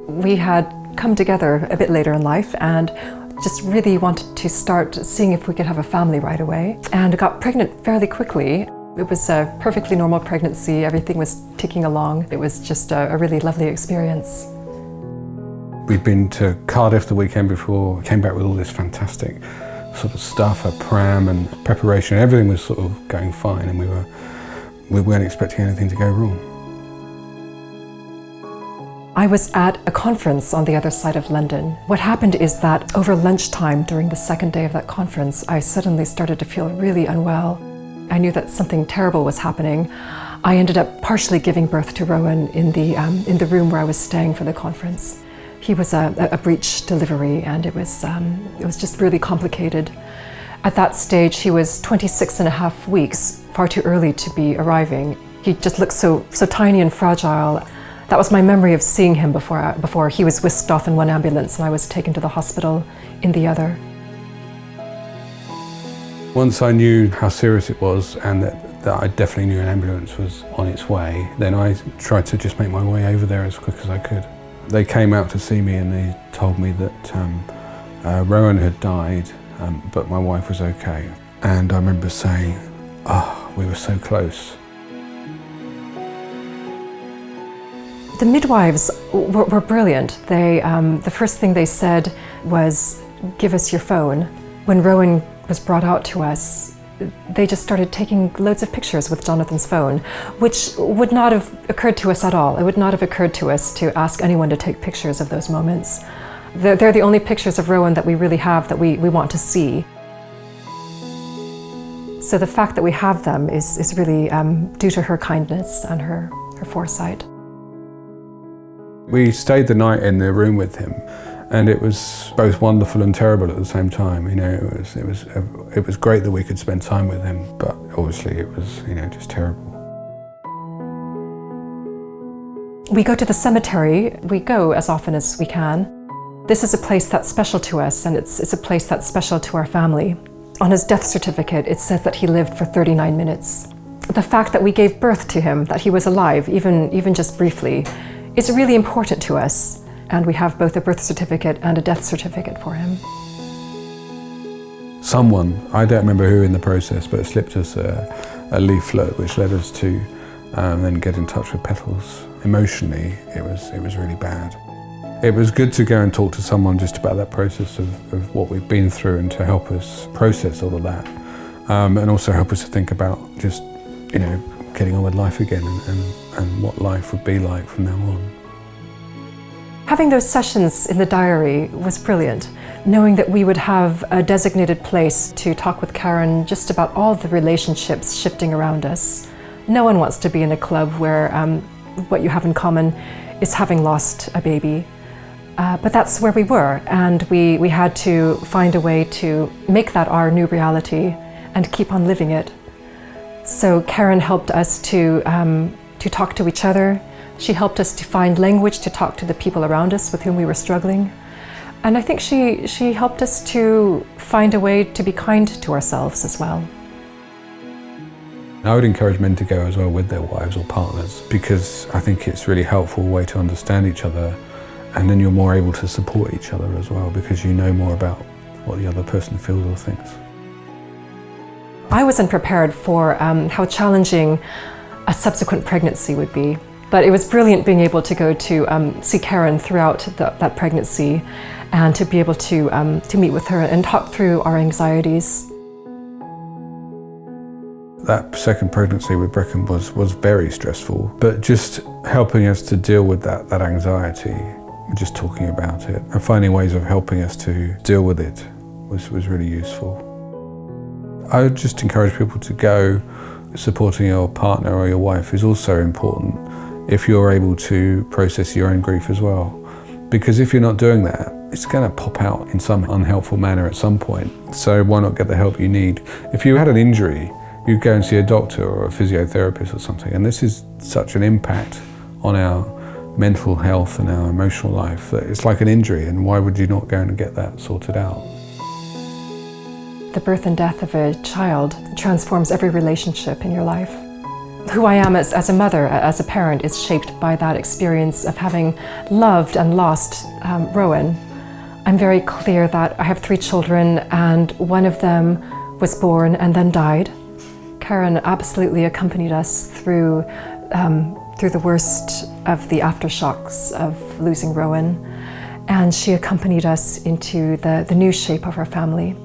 We had come together a bit later in life and just really wanted to start seeing if we could have a family right away, and got pregnant fairly quickly. It was a perfectly normal pregnancy, everything was ticking along. It was just a really lovely experience. We'd been to Cardiff the weekend before, came back with all this fantastic sort of stuff, a pram and preparation. Everything was sort of going fine, and we weren't expecting anything to go wrong. I was at a conference on the other side of London. What happened is that over lunchtime during the second day of that conference, I suddenly started to feel really unwell. I knew that something terrible was happening. I ended up partially giving birth to Rowan in the room where I was staying for the conference. He was a breech delivery, and it was just really complicated. At that stage, he was 26.5 weeks, far too early to be arriving. He just looked so tiny and fragile. That was my memory of seeing him before he was whisked off in one ambulance and I was taken to the hospital in the other. Once I knew how serious it was and that I definitely knew an ambulance was on its way, then I tried to just make my way over there as quick as I could. They came out to see me and they told me that Rowan had died, but my wife was okay. And I remember saying, "Oh, we were so close." The midwives were brilliant. The first thing they said was, "Give us your phone." When Rowan was brought out to us, they just started taking loads of pictures with Jonathan's phone, which would not have occurred to us at all. It would not have occurred to us to ask anyone to take pictures of those moments. They're the only pictures of Rowan that we really have that we want to see. So the fact that we have them is really due to her kindness and her foresight. We stayed the night in the room with him, and it was both wonderful and terrible at the same time. You know, it was great that we could spend time with him, but obviously it was, you know, just terrible. We go to the cemetery. We go as often as we can. This is a place that's special to us, and it's a place that's special to our family. On his death certificate, it says that he lived for 39 minutes. The fact that we gave birth to him, that he was alive, even just briefly, is really important to us, and we have both a birth certificate and a death certificate for him. Someone, I don't remember who in the process, but slipped us a leaflet which led us to then get in touch with Petals. Emotionally, it was really bad. It was good to go and talk to someone just about that process of what we've been through and to help us process all of that, and also help us to think about just, you know, getting on with life again and what life would be like from now on. Having those sessions in the diary was brilliant, knowing that we would have a designated place to talk with Karen just about all the relationships shifting around us. No one wants to be in a club where what you have in common is having lost a baby. But that's where we were, and we had to find a way to make that our new reality and keep on living it. So Karen helped us to talk to each other. She helped us to find language to talk to the people around us with whom we were struggling. And I think she helped us to find a way to be kind to ourselves as well. I would encourage men to go as well with their wives or partners, because I think it's a really helpful way to understand each other, and then you're more able to support each other as well because you know more about what the other person feels or thinks. I wasn't prepared for how challenging a subsequent pregnancy would be, but it was brilliant being able to go to see Karen throughout that pregnancy and to be able to meet with her and talk through our anxieties. That second pregnancy with Brecon was very stressful, but just helping us to deal with that anxiety, just talking about it and finding ways of helping us to deal with it was really useful. I would just encourage people to go. Supporting your partner or your wife is also important if you're able to process your own grief as well. Because if you're not doing that, it's going to pop out in some unhelpful manner at some point. So why not get the help you need? If you had an injury, you'd go and see a doctor or a physiotherapist or something. And this is such an impact on our mental health and our emotional life that it's like an injury, and why would you not go and get that sorted out? The birth and death of a child transforms every relationship in your life. who I am as a mother, as a parent, is shaped by that experience of having loved and lost Rowan. I'm very clear that I have 3 children and one of them was born and then died. Karen absolutely accompanied us through the worst of the aftershocks of losing Rowan, and she accompanied us into the new shape of our family.